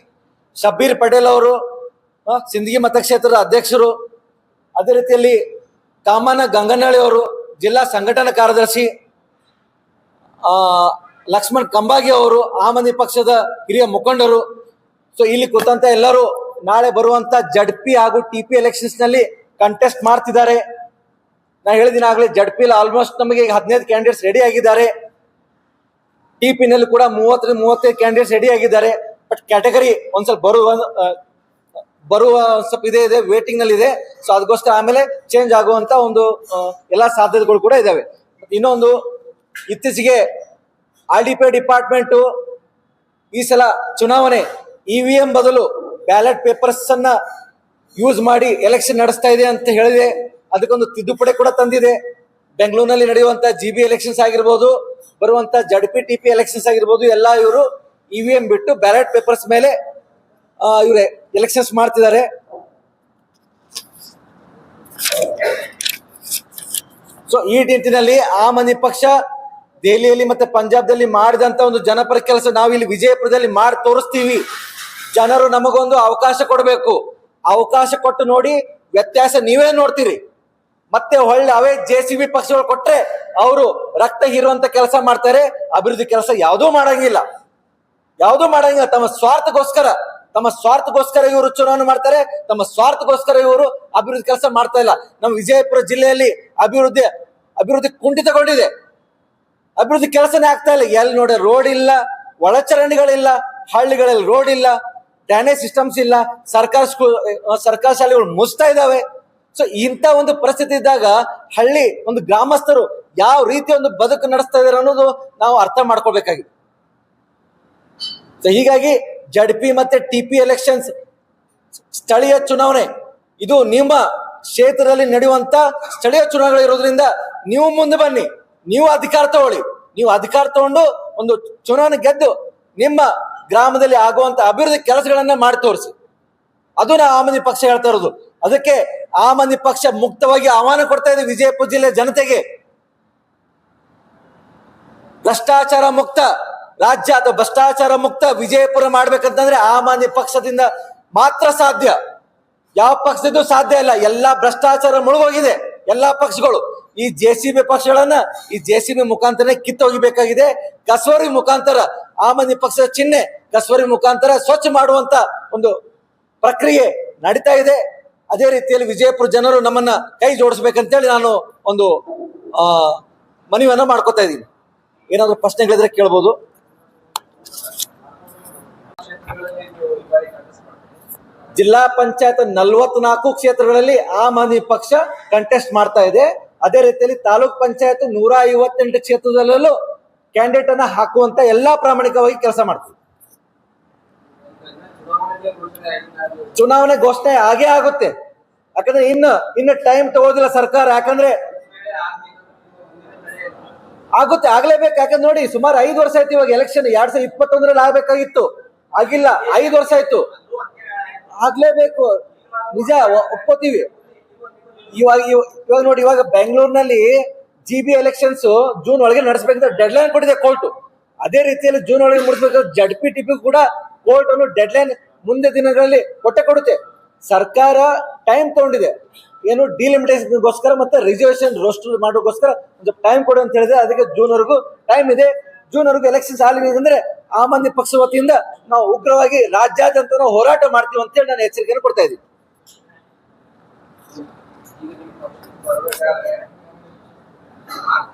ಶಬ್ಬೀರ್ ಪಟೇಲ್ ಅವರು ಸಿಂದಗಿ ಮತಕ್ಷೇತ್ರದ ಅಧ್ಯಕ್ಷರು, ಅದೇ ರೀತಿಯಲ್ಲಿ ಕಾಮನ ಗಂಗನಹಳ್ಳಿ ಅವರು ಜಿಲ್ಲಾ ಸಂಘಟನಾ ಕಾರ್ಯದರ್ಶಿ, ಲಕ್ಷ್ಮಣ್ ಕಂಬಾಗಿ ಅವರು ಆಮನಿ ಪಕ್ಷದ ಹಿರಿಯ ಮುಖಂಡರು. ಸೊ ಇಲ್ಲಿ ಕೂತಂತ ಎಲ್ಲರೂ ನಾಳೆ ಬರುವಂತ ಜಡ್ಪಿ ಹಾಗೂ ಟಿಪಿ ಎಲೆಕ್ಷನ್ಸ್ ನಲ್ಲಿ ಕಂಟೆಸ್ಟ್ ಮಾಡ್ತಿದ್ದಾರೆ. ನಾ ಹೇಳಿದಿನ ಆಗ್ಲೇ ಜಡ್ಪಿ ಆಲ್ಮೋಸ್ಟ್ ನಮಗೆ 15 ಕ್ಯಾಂಡಿಡೇಟ್ಸ್ ರೆಡಿ ಆಗಿದ್ದಾರೆ. ಟಿಪಿ ನಲ್ಲಿ ಕೂಡ 30-35 ಕ್ಯಾಂಡಿಡೇಟ್ಸ್ ರೆಡಿ ಆಗಿದ್ದಾರೆ. ಬಟ್ ಕ್ಯಾಟಗರಿ ಒಂದ್ ಸ್ವಲ್ಪ ಬರುವ ಸ್ವಲ್ಪ ಇದೆ ವೇಟಿಂಗ್ ನಲ್ಲಿ ಇದೆ. ಸೊ ಅದಕ್ಕೋಸ್ಕರ ಆಮೇಲೆ ಚೇಂಜ್ ಆಗುವಂತ ಒಂದು ಎಲ್ಲಾ ಸಾಧ್ಯತೆಗಳು ಕೂಡ ಇದಾವೆ. ಇನ್ನೊಂದು, ಇತ್ತೀಚೆಗೆ RDPI ಡಿಪಾರ್ಟ್ಮೆಂಟ್ ಈ ಸಲ ಚುನಾವಣೆ EVM ಬದಲು ಬ್ಯಾಲೆಟ್ ಪೇಪರ್ಸ್ ಅನ್ನ ಯೂಸ್ ಮಾಡಿ ಎಲೆಕ್ಷನ್ ನಡೆಸ್ತಾ ಇದೆ ಅಂತ ಹೇಳಿದೆ. ಅದಕ್ಕೊಂದು ತಿದ್ದುಪಡಿ ಕೂಡ ತಂದಿದೆ. ಬೆಂಗಳೂರಿನಲ್ಲಿ ನಡೆಯುವಂತ GB ಎಲೆಕ್ಷನ್ಸ್ ಆಗಿರ್ಬೋದು, ಬರುವಂತ ಜಡ್ಪಿ ಟಿಪಿ ಎಲೆಕ್ಷನ್ಸ್ ಆಗಿರ್ಬೋದು, ಎಲ್ಲ ಇವರು EVM ಬಿಟ್ಟು ಬ್ಯಾಲೆಟ್ ಪೇಪರ್ಸ್ ಮೇಲೆ ಇವ್ರೆ ಎಲೆಕ್ಷನ್ಸ್ ಮಾಡ್ತಿದ್ದಾರೆ. ಸೊ ಈ ನಿಟ್ಟಿನಲ್ಲಿ ಆಮನಿ ಪಕ್ಷ ದೆಹಲಿಯಲ್ಲಿ ಮತ್ತೆ ಪಂಜಾಬ್ದಲ್ಲಿ ಮಾಡಿದಂತ ಒಂದು ಜನಪರ ಕೆಲಸ ನಾವು ಇಲ್ಲಿ ವಿಜಯಪುರದಲ್ಲಿ ಮಾಡಿ ತೋರಿಸ್ತೀವಿ. ಜನರು ನಮಗೊಂದು ಅವಕಾಶ ಕೊಡಬೇಕು. ಅವಕಾಶ ಕೊಟ್ಟು ನೋಡಿ, ವ್ಯತ್ಯಾಸ ನೀವೇ ನೋಡ್ತೀರಿ. ಮತ್ತೆ ಹೊಳ್ಳಿ ಅವೇ JCB ಪಕ್ಷಗಳು ಕೊಟ್ರೆ ಅವರು ರಕ್ತ ಹೀರುವಂತ ಕೆಲಸ ಮಾಡ್ತಾರೆ. ಅಭಿವೃದ್ಧಿ ಕೆಲಸ ಯಾವುದೂ ಮಾಡಂಗಿಲ್ಲ. ತಮ್ಮ ಸ್ವಾರ್ಥಗೋಸ್ಕರ ಇವರು ಚುನಾವಣೆ ಮಾಡ್ತಾರೆ. ತಮ್ಮ ಸ್ವಾರ್ಥಗೋಸ್ಕರ ಇವರು ಅಭಿವೃದ್ಧಿ ಕೆಲಸ ಮಾಡ್ತಾ ಇಲ್ಲ. ನಮ್ಮ ವಿಜಯಪುರ ಜಿಲ್ಲೆಯಲ್ಲಿ ಅಭಿವೃದ್ಧಿ ಕುಂಠಿತಗೊಂಡಿದೆ. ಅಭಿವೃದ್ಧಿ ಕೆಲಸನೇ ಆಗ್ತಾ ಇಲ್ಲ. ಎಲ್ಲಿ ನೋಡಿ ರೋಡ್ ಇಲ್ಲ, ಒಳಚರಂಡಿಗಳಿಲ್ಲ, ಹಳ್ಳಿಗಳಲ್ಲಿ ರೋಡ್ ಇಲ್ಲ, ಡ್ರೈನೇಜ್ ಸಿಸ್ಟಮ್ಸ್ ಇಲ್ಲ, ಸರ್ಕಾರ ಶಾಲೆಗಳು ಮುಚ್ತಾ ಇದ್ದಾವೆ. ಸೊ ಇಂಥ ಒಂದು ಪರಿಸ್ಥಿತಿ ಇದ್ದಾಗ ಹಳ್ಳಿ ಒಂದು ಗ್ರಾಮಸ್ಥರು ಯಾವ ರೀತಿ ಒಂದು ಬದುಕು ನಡೆಸ್ತಾ ಇದಾರೆ ಅನ್ನೋದು ನಾವು ಅರ್ಥ ಮಾಡ್ಕೋಬೇಕಾಗಿದೆ. ಸೊ ಹೀಗಾಗಿ ಜಡ್ಪಿ ಮತ್ತೆ ಟಿಪಿ ಎಲೆಕ್ಷನ್ಸ್ ಸ್ಥಳೀಯ ಚುನಾವಣೆ, ಇದು ನಿಮ್ಮ ಕ್ಷೇತ್ರದಲ್ಲಿ ನಡೆಯುವಂತ ಸ್ಥಳೀಯ ಚುನಾವಣೆ ಇರೋದ್ರಿಂದ ನೀವು ಮುಂದೆ ಬನ್ನಿ, ನೀವು ಅಧಿಕಾರ ತಗೊಳ್ಳಿ. ನೀವು ಅಧಿಕಾರ ತಗೊಂಡು ಒಂದು ಚುನಾವಣೆ ಗೆದ್ದು ನಿಮ್ಮ ಗ್ರಾಮದಲ್ಲಿ ಆಗುವಂತ ಅಭಿವೃದ್ಧಿ ಕೆಲಸಗಳನ್ನ ಮಾಡಿ ತೋರಿಸಿ. ಅದು ನಾ ಆಮನಿ ಪಕ್ಷ ಹೇಳ್ತಾ ಇರೋದು. ಅದಕ್ಕೆ ಆಮನಿ ಪಕ್ಷ ಮುಕ್ತವಾಗಿ ಆಹ್ವಾನ ಕೊಡ್ತಾ ಇದೆ ವಿಜಯಪುರ ಜಿಲ್ಲೆ ಜನತೆಗೆ. ಭ್ರಷ್ಟಾಚಾರ ಮುಕ್ತ ರಾಜ್ಯ ಅಥವಾ ಭ್ರಷ್ಟಾಚಾರ ಮುಕ್ತ ವಿಜಯಪುರ ಮಾಡ್ಬೇಕಂತಂದ್ರೆ ಆಮಾನ್ಯ ಪಕ್ಷದಿಂದ ಮಾತ್ರ ಸಾಧ್ಯ. ಯಾವ ಪಕ್ಷದಿಂದ ಸಾಧ್ಯ ಇಲ್ಲ. ಎಲ್ಲಾ ಭ್ರಷ್ಟಾಚಾರ ಮುಳುಗೋಗಿದೆ. ಎಲ್ಲಾ ಪಕ್ಷಗಳು ಈ JCB ಪಕ್ಷಗಳನ್ನ ಈ JCB ಮುಖಾಂತರ ಕಿತ್ತೋಗಿಬೇಕಾಗಿದೆ. ಕಸವರಿ ಮುಖಾಂತರ ಆಮಾನ್ಯ ಪಕ್ಷದ ಚಿಹ್ನೆ ಕಸವರಿ ಮುಖಾಂತರ ಸ್ವಚ್ಛ ಮಾಡುವಂತ ಒಂದು ಪ್ರಕ್ರಿಯೆ ನಡೀತಾ ಇದೆ. ಅದೇ ರೀತಿಯಲ್ಲಿ ವಿಜಯಪುರ ಜನರು ನಮ್ಮನ್ನ ಕೈ ಜೋಡಿಸ್ಬೇಕಂತೇಳಿ ನಾನು ಒಂದು ಮನವಿಯನ್ನ ಮಾಡ್ಕೊತಾ ಇದ್ದೀನಿ. ಏನಾದ್ರು ಪ್ರಶ್ನೆಗಳಿದ್ರೆ ಕೇಳ್ಬೋದು. ಜಿಲ್ಲಾ ಪಂಚಾಯತ್ 44 ಕ್ಷೇತ್ರಗಳಲ್ಲಿ ಆಮ್ ಆದ್ಮಿ ಪಕ್ಷ ಕಂಟೆಸ್ಟ್ ಮಾಡ್ತಾ ಇದೆ. ಅದೇ ರೀತಿಯಲ್ಲಿ ತಾಲೂಕ್ ಪಂಚಾಯತ್ 158 ಕ್ಷೇತ್ರದಲ್ಲೂ ಕ್ಯಾಂಡಿಡೇಟ್ ಅನ್ನ ಹಾಕುವಂತ ಎಲ್ಲಾ ಪ್ರಾಮಾಣಿಕವಾಗಿ ಕೆಲಸ ಮಾಡ್ತೀವಿ. ಚುನಾವಣೆ ಘೋಷಣೆ ಆಗೇ ಆಗುತ್ತೆ, ಯಾಕಂದ್ರೆ ಇನ್ನು ಟೈಮ್ ತಗೋದಿಲ್ಲ ಸರ್ಕಾರ. ಯಾಕಂದ್ರೆ ಆಗುತ್ತೆ, ಆಗ್ಲೇಬೇಕು. ಯಾಕಂದ್ರೆ ನೋಡಿ, ಸುಮಾರು 5 ವರ್ಷ ಆಯ್ತು. ಇವಾಗ ಎಲೆಕ್ಷನ್ 2021ರಲ್ಲಿ ಆಗ್ಬೇಕಾಗಿತ್ತು, ಆಗಿಲ್ಲ. 5 ವರ್ಷ ಆಯ್ತು, ಆಗ್ಲೇಬೇಕು. ನಿಜ, ಒಪ್ಕೋತೀವಿ. ಇವಾಗ ನೋಡಿ, ಇವಾಗ ಬೆಂಗಳೂರಿನಲ್ಲಿ GB ಎಲೆಕ್ಷನ್ಸ್ ಜೂನ್ ಒಳಗೆ ನಡೆಸಬೇಕಂತ ಡೆಡ್ಲೈನ್ ಕೊಟ್ಟಿದೆ ಕೋರ್ಟ್. ಅದೇ ರೀತಿಯಲ್ಲಿ ಜೂನ್ ಒಳಗೆ ಮುಡಿಸ್ಬೇಕು. JPTP ಕೂಡ ಕೋರ್ಟ್ ಅನ್ನು ಡೆಡ್ಲೈನ್ ಮುಂದೆ ದಿನಗಳಲ್ಲಿ ಕೊಡುತ್ತೆ. ಸರ್ಕಾರ ಟೈಮ್ ತಗೊಂಡಿದೆ, ಏನು ಡಿಲಿಮಿಟೇಷನ್ಗೋಸ್ಕರ ಮತ್ತೆ ರಿಸರ್ವೇಶನ್ ರೋಸ್ಟರ್ ಮಾಡೋಕ್ಕೋಸ್ಕರ ಒಂದು ಟೈಮ್ ಕೊಡು ಅಂತ ಹೇಳಿದ್ರೆ, ಅದಕ್ಕೆ ಜೂನ್ವರೆಗೂ ಟೈಮ್ ಇದೆ. ಜೂನ್ವರೆಗೂ ಎಲೆಕ್ಷನ್ಸ್ ಆಗಲಿದೆ ಅಂದ್ರೆ ಆಮ್ ಆದ್ಮಿ ಪಕ್ಷ ವತಿಯಿಂದ ನಾವು ಉಗ್ರವಾಗಿ ರಾಜ್ಯಾದ್ಯಂತ ನಾವು ಹೋರಾಟ ಮಾಡ್ತೀವಿ ಅಂತೇಳಿ ನಾನು ಎಚ್ಚರಿಕೆಯನ್ನು ಕೊಡ್ತಾ ಇದ್ದೀನಿ.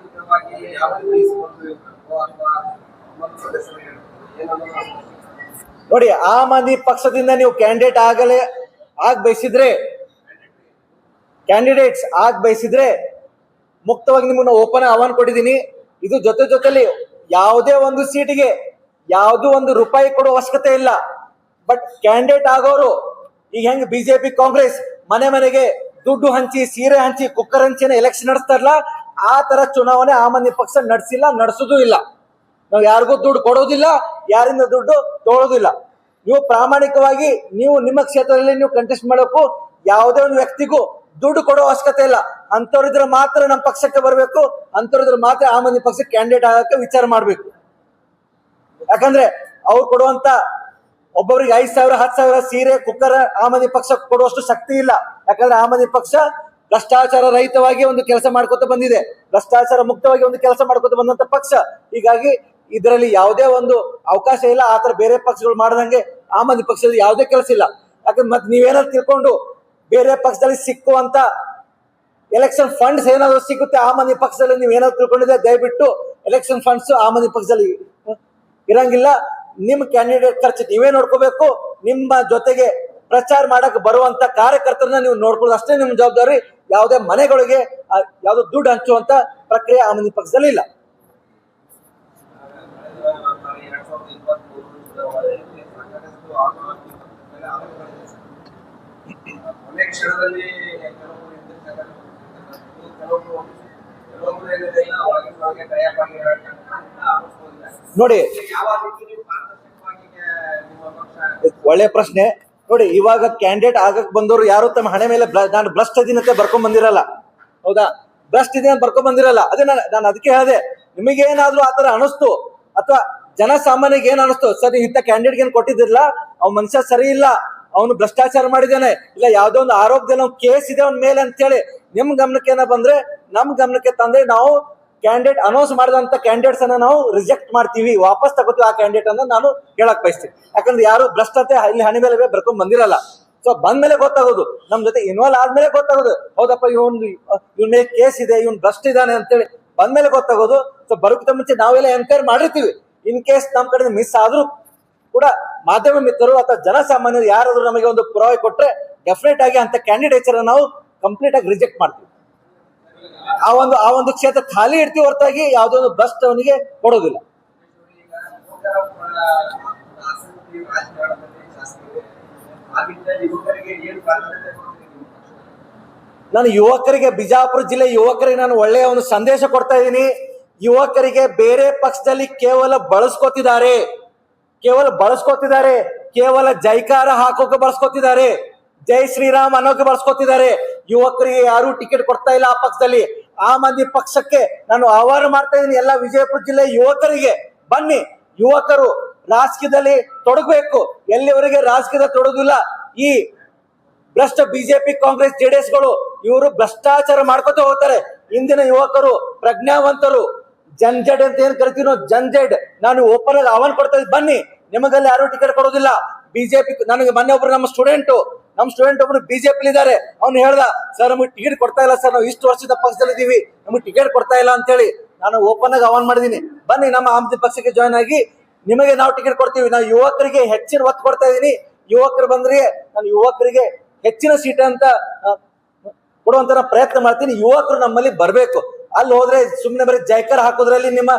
ನೋಡಿ, ಆಮ್ ಆದ್ಮಿ ಪಕ್ಷದಿಂದ ನೀವು ಕ್ಯಾಂಡಿಡೇಟ್ಸ್ ಆಗ ಬಯಸಿದ್ರೆ ಮುಕ್ತವಾಗಿ ನಿಮ್ಮನ್ನ ಓಪನ್ ಆಹ್ವಾನ ಕೊಟ್ಟಿದ್ದೀನಿ. ಇದು ಜೊತೆಲಿ ಯಾವುದೇ ಒಂದು ಸೀಟಿಗೆ ಯಾವುದೋ ಒಂದು ರೂಪಾಯಿ ಕೊಡುವ ಅವಶ್ಯಕತೆ ಇಲ್ಲ. ಬಟ್ ಕ್ಯಾಂಡಿಡೇಟ್ ಆಗೋರು ಈಗ ಹೆಂಗ್ ಬಿಜೆಪಿ ಕಾಂಗ್ರೆಸ್ ಮನೆಗೆ ದುಡ್ಡು ಹಂಚಿ, ಸೀರೆ ಹಂಚಿ, ಕುಕ್ಕರ್ ಹಂಚಿನ ಎಲೆಕ್ಷನ್ ನಡೆಸ್ತಾರಲ್ಲ, ಆ ತರ ಚುನಾವಣೆ ಆಮ್ ಆದ್ಮಿ ಪಕ್ಷ ನಡೆಸಿಲ್ಲ, ನಡೆಸೋದು ಇಲ್ಲ. ನಾವು ಯಾರಿಗೂ ದುಡ್ಡು ಕೊಡೋದಿಲ್ಲ, ಯಾರಿಂದ ದುಡ್ಡು ತಗೊಳ್ಳೋದಿಲ್ಲ. ನೀವು ಪ್ರಾಮಾಣಿಕವಾಗಿ ನೀವು ನಿಮ್ಮ ಕ್ಷೇತ್ರದಲ್ಲಿ ನೀವು ಕಂಟೆಸ್ಟ್ ಮಾಡೋಕ್ಕೂ ಯಾವುದೇ ಒಂದು ವ್ಯಕ್ತಿಗೂ ದುಡ್ಡು ಕೊಡೋ ಅವಶ್ಯಕತೆ ಇಲ್ಲ. ಅಂತವ್ರಿದ್ರೆ ಮಾತ್ರ ನಮ್ಮ ಪಕ್ಷಕ್ಕೆ ಬರಬೇಕು, ಅಂತವ್ರಿದ್ರೆ ಮಾತ್ರ ಆಮ್ ಆದ್ಮಿ ಪಕ್ಷಕ್ಕೆ ಕ್ಯಾಂಡಿಡೇಟ್ ಆಗಕ್ಕೆ ವಿಚಾರ ಮಾಡ್ಬೇಕು. ಯಾಕಂದ್ರೆ ಅವ್ರು ಕೊಡುವಂತ ಒಬ್ಬೊಬ್ರಿಗೆ 5,000 10,000 ಸೀರೆ, ಕುಕ್ಕರ್ ಆಮ್ ಆದ್ಮಿ ಪಕ್ಷಕ್ಕೆ ಕೊಡುವಷ್ಟು ಶಕ್ತಿ ಇಲ್ಲ. ಯಾಕಂದ್ರೆ ಆಮ್ ಆದ್ಮಿ ಪಕ್ಷ ಭ್ರಷ್ಟಾಚಾರ ರಹಿತವಾಗಿ ಒಂದು ಕೆಲಸ ಮಾಡ್ಕೊತ ಬಂದಿದೆ, ಭ್ರಷ್ಟಾಚಾರ ಮುಕ್ತವಾಗಿ ಒಂದು ಕೆಲಸ ಮಾಡ್ಕೊತ ಬಂದಂತ ಪಕ್ಷ. ಹೀಗಾಗಿ ಇದರಲ್ಲಿ ಯಾವುದೇ ಒಂದು ಅವಕಾಶ ಇಲ್ಲ. ಆತರ ಬೇರೆ ಪಕ್ಷಗಳು ಮಾಡದಂಗೆ ಆಮ್ ಆದ್ಮಿ ಪಕ್ಷದಲ್ಲಿ ಯಾವುದೇ ಕೆಲಸ ಇಲ್ಲ. ಯಾಕಂದ್ರೆ ಮತ್ತೆ ನೀವೇನಾದ್ರು ತಿಳ್ಕೊಂಡು ಬೇರೆ ಪಕ್ಷದಲ್ಲಿ ಸಿಕ್ಕುವಂತ ಎಲೆಕ್ಷನ್ ಫಂಡ್ಸ್ ಏನಾದ್ರು ಸಿಗುತ್ತೆ ಆಮ್ ಆದ್ಮಿ ಪಕ್ಷದಲ್ಲಿ, ನೀವು ಏನಾದ್ರು ತಿಳ್ಕೊಂಡಿದ್ರೆ ದಯವಿಟ್ಟು ಎಲೆಕ್ಷನ್ ಫಂಡ್ಸ್ ಆಮ್ ಆದ್ಮಿ ಪಕ್ಷದಲ್ಲಿ ಇರಂಗಿಲ್ಲ. ನಿಮ್ ಕ್ಯಾಂಡಿಡೇಟ್ ಖರ್ಚು ನೀವೇ ನೋಡ್ಕೋಬೇಕು. ನಿಮ್ಮ ಜೊತೆಗೆ ಪ್ರಚಾರ ಮಾಡಕ್ ಬರುವಂತ ಕಾರ್ಯಕರ್ತರನ್ನ ನೀವು ನೋಡ್ಕೊಳ್ಳೋದು ಅಷ್ಟೇ ನಿಮ್ ಜವಾಬ್ದಾರಿ. ಯಾವುದೇ ಮನೆಗಳಿಗೆ ಯಾವ್ದು ದುಡ್ಡು ಹಂಚುವಂತ ಪ್ರಕ್ರಿಯೆ ಆಮ್ ಆದ್ಮಿ ಪಕ್ಷದಲ್ಲಿ ಇಲ್ಲ. ನೋಡಿ, ಒಳ್ಳೆ ಪ್ರಶ್ನೆ. ನೋಡಿ, ಇವಾಗ ಕ್ಯಾಂಡಿಡೇಟ್ ಆಗಕ್ ಬಂದವರು ಯಾರು ತಮ್ಮ ಹಣೆ ಮೇಲೆ ನಾನು ಭ್ರಷ್ಟ ಇದೀನಂತೆ ಬರ್ಕೊಂಡ್ ಬಂದಿರಲ್ಲ. ಹೌದಾ, ಭ್ರಷ್ಟ ಇದೀನಿ ಅಂತ ಬರ್ಕೊಂಡ್ ಬಂದಿರಲ್ಲ. ಅದೇ ನಾನು ಅದಕ್ಕೆ ಹೇಳಿದೆ, ನಿಮಗೇನಾದ್ರೂ ಆತರ ಅನಿಸ್ತು ಅಥವಾ ಜನಸಾಮಾನ್ಯಗೆ ಏನ್ ಅನಿಸ್ತು, ಸರ್ ಇಂಥ ಕ್ಯಾಂಡಿಡೇಟ್ ಏನ್ ಕೊಟ್ಟಿದ್ದಿರಲ್ಲ, ಅವ್ನ ಮನುಷ್ಯ ಸರಿ ಇಲ್ಲ, ಅವನು ಭ್ರಷ್ಟಾಚಾರ ಮಾಡಿದ್ದಾನೆ, ಇಲ್ಲ ಯಾವ್ದೋ ಒಂದು ಆರೋಪದಲ್ಲಿ ಅವ್ನ ಕೇಸ್ ಇದೆ ಅವನ ಮೇಲೆ ಅಂತ ಹೇಳಿ ನಿಮ್ ಗಮನಕ್ಕೆ ಬಂದ್ರೆ, ನಮ್ ಗಮನಕ್ಕೆ ತಂದ್ರೆ ನಾವು ಕ್ಯಾಂಡಿಡೇಟ್ ಅನೌನ್ಸ್ ಮಾಡಿದಂತ ಕ್ಯಾಂಡಿಡೇಟ್ಸ್ ಅನ್ನ ನಾವು ರಿಜೆಕ್ಟ್ ಮಾಡ್ತೀವಿ, ವಾಪಸ್ ತಗೋತೀವಿ ಆ ಕ್ಯಾಂಡಿಡೇಟ್ ಅನ್ನ ನಾನು ಹೇಳಕ್ ಬಯಸ್ತೀನಿ. ಯಾಕಂದ್ರೆ ಯಾರು ಭ್ರಷ್ಟತೆ ಇಲ್ಲಿ ಹಣೆ ಮೇಲೆ ಬರ್ಕೊಂಡ್ ಬಂದಿರಲ್ಲ. ಸೊ ಬಂದ್ಮೇಲೆ ಗೊತ್ತಾಗೋದು, ನಮ್ ಜೊತೆ ಇನ್ವಾಲ್ವ್ ಆದ್ಮೇಲೆ ಗೊತ್ತಾಗೋದು, ಹೌದಪ್ಪ ಇವನ್ ಮೇಲೆ ಕೇಸ್ ಇದೆ, ಇವನ್ ಭ್ರಷ್ಟ ಇದ್ದಾನೆ ಅಂತೇಳಿ ಬಂದ್ಮೇಲೆ ಗೊತ್ತಾಗೋದು. ಸೊ ಬರೋಕ್ಕಿಂತ ಮುಂಚೆ ನಾವೆಲ್ಲ ಎನ್ಕ್ವೈರಿ ಮಾಡಿರ್ತೀವಿ. ಇನ್ ಕೇಸ್ ನಮ್ ಕಡೆ ಮಿಸ್ ಆದ್ರೂ ಕೂಡ ಮಾಧ್ಯಮ ಮಿತ್ರರು ಅಥವಾ ಜನಸಾಮಾನ್ಯರು ಯಾರಾದ್ರೂ ನಮಗೆ ಒಂದು ಪುರಾವೆ ಕೊಟ್ರೆ ಡೆಫಿನೆಟ್ ಆಗಿ ಅಂತ ಕ್ಯಾಂಡಿಡೇಟ್ಸ್ ನಾವು ಕಂಪ್ಲೀಟ್ ಆಗಿ ರಿಜೆಕ್ಟ್ ಮಾಡ್ತೀವಿ. ಆ ಒಂದು ಕ್ಷೇತ್ರ ಖಾಲಿ ಇಡ್ತೀವಿ ಹೊರತಾಗಿ ಯಾವುದೋ ಒಂದು ಭ್ರಷ್ಟ ಅವನಿಗೆ ಕೊಡೋದಿಲ್ಲ. ನಾನು ಯುವಕರಿಗೆ, ಬಿಜಾಪುರ ಜಿಲ್ಲೆ ಯುವಕರಿಗೆ ನಾನು ಒಳ್ಳೆಯ ಒಂದು ಸಂದೇಶ ಕೊಡ್ತಾ ಇದ್ದೀನಿ. ಯುವಕರಿಗೆ ಬೇರೆ ಪಕ್ಷದಲ್ಲಿ ಕೇವಲ ಬಳಸ್ಕೊತಿದ್ದಾರೆ, ಕೇವಲ ಜೈಕಾರ ಹಾಕೋಕೆ ಬಳಸ್ಕೊತಿದ್ದಾರೆ, ಜೈ ಶ್ರೀರಾಮ್ ಅನ್ನೋಕೆ ಬಳಸ್ಕೊತಿದ್ದಾರೆ. ಯುವಕರಿಗೆ ಯಾರು ಟಿಕೆಟ್ ಕೊಡ್ತಾ ಇಲ್ಲ ಆ ಪಕ್ಷದಲ್ಲಿ. ಆಮ್ ಆದ್ಮಿ ಪಕ್ಷಕ್ಕೆ ನಾನು ಆಹ್ವಾನ ಮಾಡ್ತಾ ಇದ್ದೀನಿ ಎಲ್ಲ ವಿಜಯಪುರ ಜಿಲ್ಲೆ ಯುವಕರಿಗೆ, ಬನ್ನಿ ಯುವಕರು ರಾಜಕೀಯದಲ್ಲಿ ತೊಡಗಬೇಕು. ಎಲ್ಲಿವರೆಗೆ ರಾಜಕೀಯದ ತೊಡಗಿಲ್ಲ ಈ ಭ್ರಷ್ಟ ಬಿಜೆಪಿ ಕಾಂಗ್ರೆಸ್ JDS ಗಳು ಇವರು ಭ್ರಷ್ಟಾಚಾರ ಮಾಡ್ಕೊತ ಹೋಗ್ತಾರೆ. ಇಂದಿನ ಯುವಕರು ಪ್ರಜ್ಞಾವಂತರು, ಜಂಜೆಡ್ ಅಂತ ಏನ್ ಕರಿತೀವಿ ನಾವು, ಜಂಜೆಡ್. ನಾನು ಓಪನ್ ಆಗಿ ಆಹ್ವಾನ ಕೊಡ್ತಾ ಇದ್ದೀನಿ, ಬನ್ನಿ. ನಿಮಗಲ್ಲಿ ಯಾರು ಟಿಕೆಟ್ ಕೊಡೋದಿಲ್ಲ. ಬಿಜೆಪಿ ನನಗೆ ಮೊನ್ನೆ ಒಬ್ರು ನಮ್ಮ ಸ್ಟೂಡೆಂಟ್ ಒಬ್ರು ಬಿಜೆಪಿ ಇದ್ದಾರೆ. ಅವ್ನು ಹೇಳ್ದ, ಸರ್ ನಮಗೆ ಟಿಕೆಟ್ ಕೊಡ್ತಾ ಇಲ್ಲ ಸರ್, ನಾವು ಇಷ್ಟು ವರ್ಷದ ಪಕ್ಷದಲ್ಲಿ ಇದೀವಿ, ನಮಗೆ ಟಿಕೆಟ್ ಕೊಡ್ತಾ ಇಲ್ಲ ಅಂತ ಹೇಳಿ. ನಾನು ಓಪನ್ ಆಗಿ ಆಹ್ವಾನ ಮಾಡಿದೀನಿ, ಬನ್ನಿ ನಮ್ಮ ಆಮ್ ಆದ್ಮಿ ಪಕ್ಷಕ್ಕೆ ಜಾಯ್ನ್ ಆಗಿ, ನಿಮಗೆ ನಾವು ಟಿಕೆಟ್ ಕೊಡ್ತೀವಿ. ನಾವು ಯುವಕರಿಗೆ ಹೆಚ್ಚಿನ ಒತ್ತು ಕೊಡ್ತಾ ಇದ್ದೀನಿ. ಯುವಕರು ಬಂದ್ರೆ ನಾನು ಯುವಕರಿಗೆ ಹೆಚ್ಚಿನ ಸೀಟ್ ಅಂತ ಕೊಡುವಂತ ಪ್ರಯತ್ನ ಮಾಡ್ತೀನಿ. ಯುವಕರು ನಮ್ಮಲ್ಲಿ ಬರ್ಬೇಕು. ಅಲ್ಲಿ ಹೋದ್ರೆ ಸುಮ್ಮನೆ ಬರೀ ಜೈಕಾರ ಹಾಕೋದ್ರಲ್ಲಿ ನಿಮ್ಮ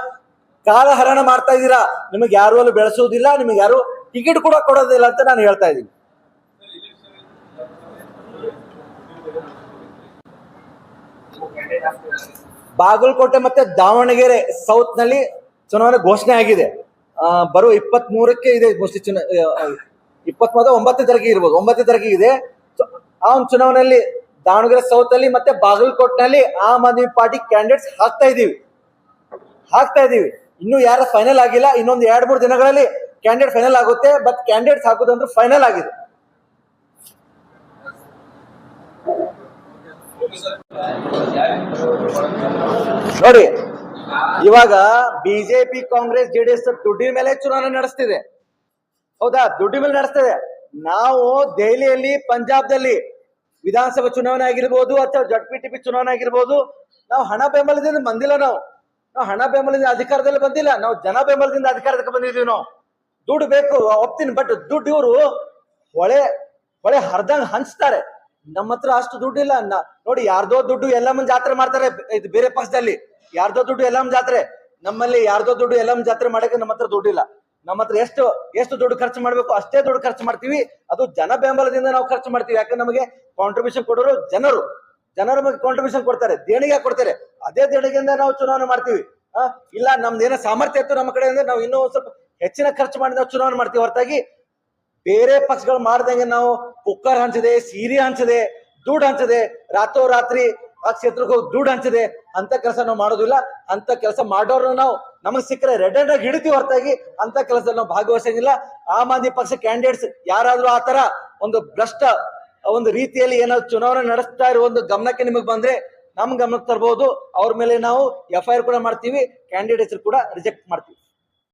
ಕಾಲಹರಣ ಮಾಡ್ತಾ ಇದ್ದೀರಾ. ನಿಮಗೆ ಯಾರು ಅಲ್ಲಿ ಬೆಳೆಸುವುದಿಲ್ಲ, ನಿಮಗೆ ಯಾರು ಟಿಕೆಟ್ ಕೂಡ ಕೊಡೋದಿಲ್ಲ ಅಂತ ನಾನು ಹೇಳ್ತಾ ಇದ್ದೀನಿ. ಬಾಗಲಕೋಟೆ ಮತ್ತೆ ದಾವಣಗೆರೆ ಸೌತ್ ನಲ್ಲಿ ಚುನಾವಣೆ ಘೋಷಣೆ ಆಗಿದೆ. ಬರುವ 23ಕ್ಕೆ ಇದೆ. ಮೋಸ್ಟ್ಲಿ 9ನೇ ತಾರೀಕಿಗೆ ಇರ್ಬೋದು, 9ನೇ ತಾರೀಕಿಗೆ ಇದೆ. ಆ ಒಂದು ಚುನಾವಣೆಯಲ್ಲಿ ದಾವಣಗೆರೆ ಸೌತ್ ಅಲ್ಲಿ ಮತ್ತೆ ಬಾಗಲಕೋಟೆನಲ್ಲಿ ಆಮ್ ಆದ್ಮಿ ಪಾರ್ಟಿ ಕ್ಯಾಂಡಿಡೇಟ್ಸ್ ಹಾಕ್ತಾ ಇದೀವಿ. ಇನ್ನು ಯಾರು ಫೈನಲ್ ಆಗಿಲ್ಲ. ಇನ್ನೊಂದು 2-3 ದಿನಗಳಲ್ಲಿ ಕ್ಯಾಂಡಿಡೇಟ್ ಫೈನಲ್ ಆಗುತ್ತೆ. ಬಟ್ ಕ್ಯಾಂಡಿಡೇಟ್ಸ್ ಹಾಕೋದಂದ್ರೆ ಫೈನಲ್ ಆಗಿದೆ. ನೋಡಿ, ಇವಾಗ ಬಿಜೆಪಿ ಕಾಂಗ್ರೆಸ್ ಜೆಡಿಎಸ್ ದುಡ್ಡಿನ ಮೇಲೆ ಚುನಾವಣೆ ನಡೆಸ್ತಿದೆ. ಹೌದಾ? ದುಡ್ಡಿನ ಮೇಲೆ ನಡೆಸ್ತಿದೆ. ನಾವು ದೆಹಲಿಯಲ್ಲಿ, ಪಂಜಾಬ್ದಲ್ಲಿ ವಿಧಾನಸಭಾ ಚುನಾವಣೆ ಆಗಿರ್ಬೋದು ಅಥವಾ JPTP ಚುನಾವಣೆ ಆಗಿರ್ಬೋದು, ನಾವು ಹಣ ಬೆಂಬಲದಿಂದ ಬಂದಿಲ್ಲ. ನಾವು ಹಣ ಬೆಂಬಲದಿಂದ ಅಧಿಕಾರದಲ್ಲಿ ಬಂದಿಲ್ಲ. ನಾವು ಜನ ಬೆಂಬಲದಿಂದ ಅಧಿಕಾರಕ್ಕೆ ಬಂದಿದ್ದೀವಿ. ನಾವು ದುಡ್ಡು ಬೇಕು ಒಪ್ತೀನಿ, ಬಟ್ ದುಡ್ಡು ಇವರು ಹೊಳೆ ಹರ್ದಂಗ್ ಹಂಚ್ತಾರೆ. ನಮ್ಮ ಹತ್ರ ಅಷ್ಟು ದುಡ್ಡು ಇಲ್ಲ. ನೋಡಿ, ಯಾರ್ದೋ ದುಡ್ಡು ಎಲ್ಲಮ್ಮನ ಜಾತ್ರೆ ಮಾಡ್ತಾರೆ. ಇದು ಬೇರೆ ಪಕ್ಷದಲ್ಲಿ ಯಾರ್ದೋ ದುಡ್ಡು ಎಲ್ಲಮ್ಮ ಜಾತ್ರೆ, ನಮ್ಮಲ್ಲಿ ಯಾರ್ದೋ ದುಡ್ಡು ಎಲ್ಲಮ್ಮ ಜಾತ್ರೆ ಮಾಡಕ್ಕೆ ನಮ್ಮ ಹತ್ರ ದುಡ್ಡಿಲ್ಲ. ನಮ್ಮ ಹತ್ರ ಎಷ್ಟು ದುಡ್ಡು ಖರ್ಚು ಮಾಡ್ಬೇಕು ಅಷ್ಟೇ ದುಡ್ಡು ಖರ್ಚು ಮಾಡ್ತೀವಿ. ಅದು ಜನ ಬೆಂಬಲದಿಂದ ನಾವು ಖರ್ಚು ಮಾಡ್ತೀವಿ. ಯಾಕಂದ್ರೆ ನಮಗೆ ಕಾಂಟ್ರಿಬ್ಯೂಷನ್ ಕೊಡೋರು ಜನರು ನಮಗೆ ಕಾಂಟ್ರಿಬ್ಯೂಷನ್ ಕೊಡ್ತಾರೆ, ದೇಣಿಗೆ ಕೊಡ್ತಾರೆ. ಅದೇ ದೇಣಿಗೆಯಿಂದ ನಾವು ಚುನಾವಣೆ ಮಾಡ್ತೀವಿ. ಇಲ್ಲ ನಮ್ದೇನೋ ಸಾಮರ್ಥ್ಯ ಇತ್ತು ನಮ್ಮ ಕಡೆ ಅಂದ್ರೆ ನಾವು ಇನ್ನೂ ಸ್ವಲ್ಪ ಹೆಚ್ಚಿನ ಖರ್ಚು ಮಾಡಿ ನಾವು ಚುನಾವಣೆ ಮಾಡ್ತೀವಿ. ಹೊರತಾಗಿ ಬೇರೆ ಪಕ್ಷಗಳು ಮಾಡ್ದಂಗೆ ನಾವು ಕುಕ್ಕರ್ ಹಂಚದೆ, ಸೀರೆ ಹಂಚದೆ, ದುಡ್ಡು ಹಂಚದೆ, ರಾತ್ರೋರಾತ್ರಿ ಆ ಕ್ಷೇತ್ರಕ್ಕೆ ಹೋಗಿ ದುಡ್ಡು ಹಂಚದೆ ಅಂತ ಕೆಲಸ ನಾವು ಮಾಡೋದಿಲ್ಲ. ಅಂತ ಕೆಲಸ ಮಾಡೋರು ನಾವು ನಮಗೆ ಸಿಕ್ಕರೆ ರೆಡ್ ಹ್ಯಾಂಡ್ ಆಗಿ ಹಿಡಿತೀವಿ. ಹೊರತಾಗಿ ಅಂತ ಕೆಲಸದಲ್ಲಿ ನಾವು ಭಾಗವಹಿಸಂಗಿಲ್ಲ. ಆಮ್ ಆದ್ಮಿ ಪಕ್ಷ ಕ್ಯಾಂಡಿಡೇಟ್ಸ್ ಯಾರಾದ್ರೂ ಆ ತರ ಒಂದು ಭ್ರಷ್ಟ ಒಂದು ರೀತಿಯಲ್ಲಿ ಏನಾದ್ರು ಚುನಾವಣೆ ನಡೆಸ್ತಾ ಇರೋ ಒಂದು ಗಮನಕ್ಕೆ ನಿಮಗೆ ಬಂದ್ರೆ ನಮ್ ಗಮನಕ್ಕೆ ತರಬಹುದು. ಅವ್ರ ಮೇಲೆ ನಾವು FIR ಕೂಡ ಮಾಡ್ತೀವಿ, ಕ್ಯಾಂಡಿಡೇಟ್ಸ್ ಕೂಡ ರಿಜೆಕ್ಟ್ ಮಾಡ್ತೀವಿ.